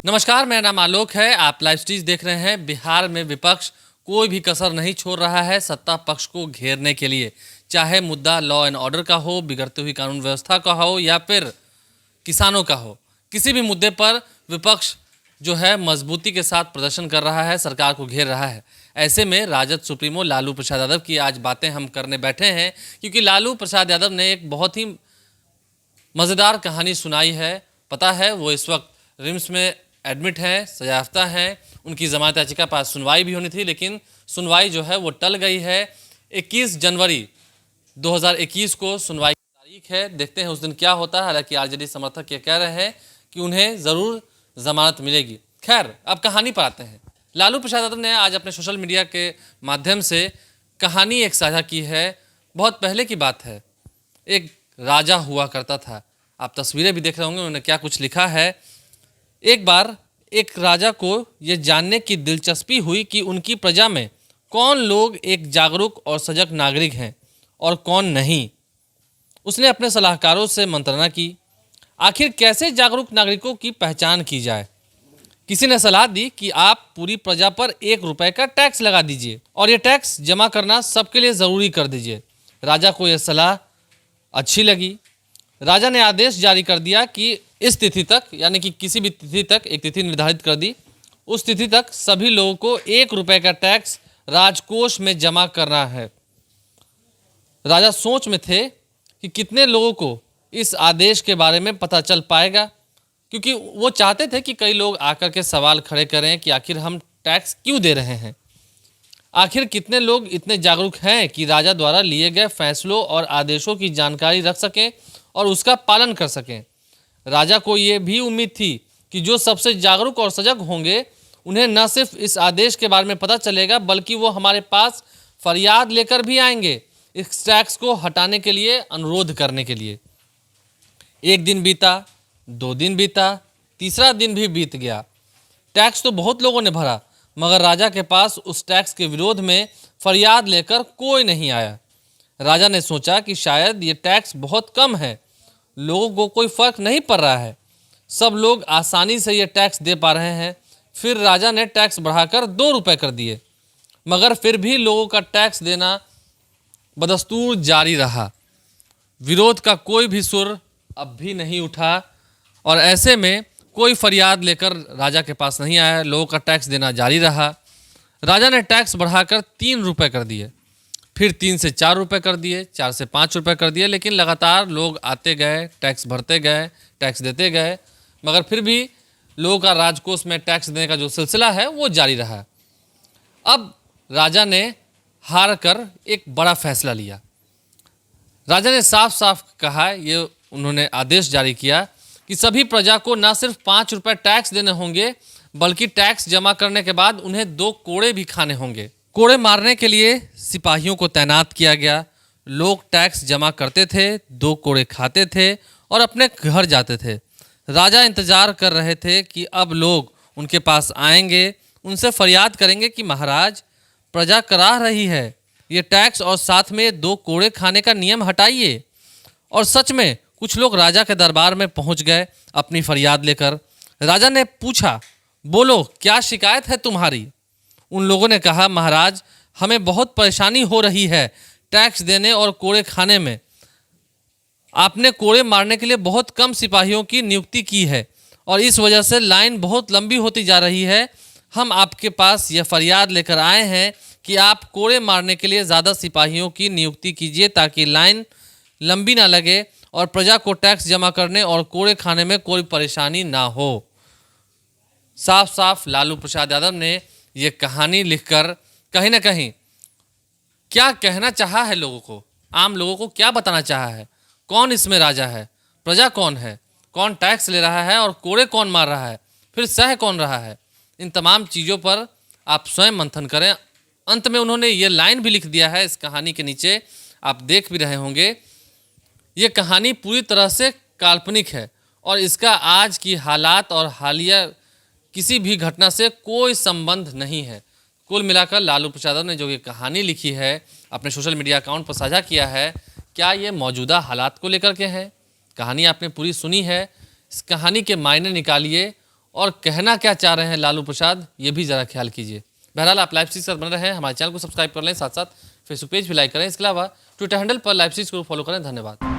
नमस्कार, मेरा नाम आलोक है। आप लाइव स्ट्रीज देख रहे हैं। बिहार में विपक्ष कोई भी कसर नहीं छोड़ रहा है सत्ता पक्ष को घेरने के लिए, चाहे मुद्दा लॉ एंड ऑर्डर का हो, बिगड़ती हुई कानून व्यवस्था का हो या फिर किसानों का हो। किसी भी मुद्दे पर विपक्ष जो है मजबूती के साथ प्रदर्शन कर रहा है, सरकार को घेर रहा है। ऐसे में राजद सुप्रीमो लालू प्रसाद यादव की आज बातें हम करने बैठे हैं, क्योंकि लालू प्रसाद यादव ने एक बहुत ही मज़ेदार कहानी सुनाई है। पता है वो इस वक्त रिम्स में एडमिट हैं, सजायाफ्ता हैं। उनकी जमानत याचिका पर सुनवाई भी होनी थी, लेकिन सुनवाई जो है वो टल गई है। 21 जनवरी 2021 को सुनवाई की तारीख है। देखते हैं उस दिन क्या होता है। हालांकि आरजेडी समर्थक ये कह रहे हैं कि उन्हें ज़रूर जमानत मिलेगी। खैर, अब कहानी पर आते हैं। लालू प्रसाद यादव ने आज अपने सोशल मीडिया के माध्यम से कहानी एक साझा की है। बहुत पहले की बात है। एक राजा हुआ करता था। आप तस्वीरें भी देख रहे होंगे, उन्होंने क्या कुछ लिखा है। एक बार एक राजा को यह जानने की दिलचस्पी हुई कि उनकी प्रजा में कौन लोग एक जागरूक और सजग नागरिक हैं और कौन नहीं। उसने अपने सलाहकारों से मंत्रणा की, आखिर कैसे जागरूक नागरिकों की पहचान की जाए। किसी ने सलाह दी कि आप पूरी प्रजा पर 1 रुपए का टैक्स लगा दीजिए और ये टैक्स जमा करना सबके लिए ज़रूरी कर दीजिए। राजा को यह सलाह अच्छी लगी। राजा ने आदेश जारी कर दिया कि इस तिथि तक, यानी कि किसी भी तिथि तक, एक तिथि निर्धारित कर दी, उस तिथि तक सभी लोगों को 1 रुपए का टैक्स राजकोष में जमा करना है। राजा सोच में थे कि कितने लोगों को इस आदेश के बारे में पता चल पाएगा, क्योंकि वो चाहते थे कि कई लोग आकर के सवाल खड़े करें कि आखिर हम टैक्स क्यों दे रहे हैं। आखिर कितने लोग इतने जागरूक हैं कि राजा द्वारा लिए गए फैसलों और आदेशों की जानकारी रख सकें और उसका पालन कर सकें। राजा को ये भी उम्मीद थी कि जो सबसे जागरूक और सजग होंगे, उन्हें न सिर्फ इस आदेश के बारे में पता चलेगा, बल्कि वो हमारे पास फरियाद लेकर भी आएंगे इस टैक्स को हटाने के लिए, अनुरोध करने के लिए। 1 दिन बीता, 2 दिन बीता, तीसरा दिन भी बीत गया। टैक्स तो बहुत लोगों ने भरा, मगर राजा के पास उस टैक्स के विरोध में फरियाद लेकर कोई नहीं आया। राजा ने सोचा कि शायद ये टैक्स बहुत कम है, लोगों को कोई फर्क नहीं पड़ रहा है, सब लोग आसानी से ये टैक्स दे पा रहे हैं। फिर राजा ने टैक्स बढ़ाकर 2 रुपए कर दिए, मगर फिर भी लोगों का टैक्स देना बदस्तूर जारी रहा। विरोध का कोई भी सुर अब भी नहीं उठा और ऐसे में कोई फरियाद लेकर राजा के पास नहीं आया। लोगों का टैक्स देना जारी रहा। राजा ने टैक्स बढ़ाकर 3 रुपए कर दिए, फिर 3 से 4 रुपए कर दिए, 4 से 5 रुपए कर दिए, लेकिन लगातार लोग आते गए, टैक्स भरते गए, टैक्स देते गए, मगर फिर भी लोगों का राजकोष में टैक्स देने का जो सिलसिला है वो जारी रहा। अब राजा ने हार कर एक बड़ा फैसला लिया। राजा ने साफ साफ कहा, ये उन्होंने आदेश जारी किया कि सभी प्रजा को न सिर्फ 5 रुपए टैक्स देने होंगे, बल्कि टैक्स जमा करने के बाद उन्हें 2 कोड़े भी खाने होंगे। कोड़े मारने के लिए सिपाहियों को तैनात किया गया। लोग टैक्स जमा करते थे, 2 कोड़े खाते थे और अपने घर जाते थे। राजा इंतजार कर रहे थे कि अब लोग उनके पास आएंगे, उनसे फरियाद करेंगे कि महाराज, प्रजा कराह रही है, ये टैक्स और साथ में 2 कोड़े खाने का नियम हटाइए। और सच में कुछ लोग राजा के दरबार में पहुंच गए अपनी फरियाद लेकर। राजा ने पूछा, बोलो क्या शिकायत है तुम्हारी। उन लोगों ने कहा, महाराज, हमें बहुत परेशानी हो रही है टैक्स देने और कोड़े खाने में। आपने कोड़े मारने के लिए बहुत कम सिपाहियों की नियुक्ति की है और इस वजह से लाइन बहुत लंबी होती जा रही है। हम आपके पास यह फरियाद लेकर आए हैं कि आप कोड़े मारने के लिए ज़्यादा सिपाहियों की नियुक्ति कीजिए, ताकि लाइन लंबी ना लगे और प्रजा को टैक्स जमा करने और कोड़े खाने में कोई परेशानी ना हो। साफ साफ लालू प्रसाद यादव ने ये कहानी लिखकर कहीं ना कहीं क्या कहना चाहा है लोगों को, आम लोगों को क्या बताना चाहा है। कौन इसमें राजा है, प्रजा कौन है, कौन टैक्स ले रहा है और कोड़े कौन मार रहा है, फिर सह कौन रहा है। इन तमाम चीज़ों पर आप स्वयं मंथन करें। अंत में उन्होंने ये लाइन भी लिख दिया है इस कहानी के नीचे, आप देख भी रहे होंगे। ये कहानी पूरी तरह से काल्पनिक है और इसका आज की हालात और हालिया किसी भी घटना से कोई संबंध नहीं है। कुल मिलाकर लालू प्रसाद यादव ने जो ये कहानी लिखी है, अपने सोशल मीडिया अकाउंट पर साझा किया है, क्या ये मौजूदा हालात को लेकर के है। कहानी आपने पूरी सुनी है, इस कहानी के मायने निकालिए और कहना क्या चाह रहे हैं लालू प्रसाद, ये भी ज़रा ख्याल कीजिए। बहरहाल आप लाइव स्ट्रीम से बने रहें, हमारे चैनल को सब्सक्राइब कर लें, साथ साथ फेसबुक पेज भी लाइक करें। इसके अलावा ट्विटर हैंडल पर लाइव स्ट्रीम को फॉलो करें। धन्यवाद।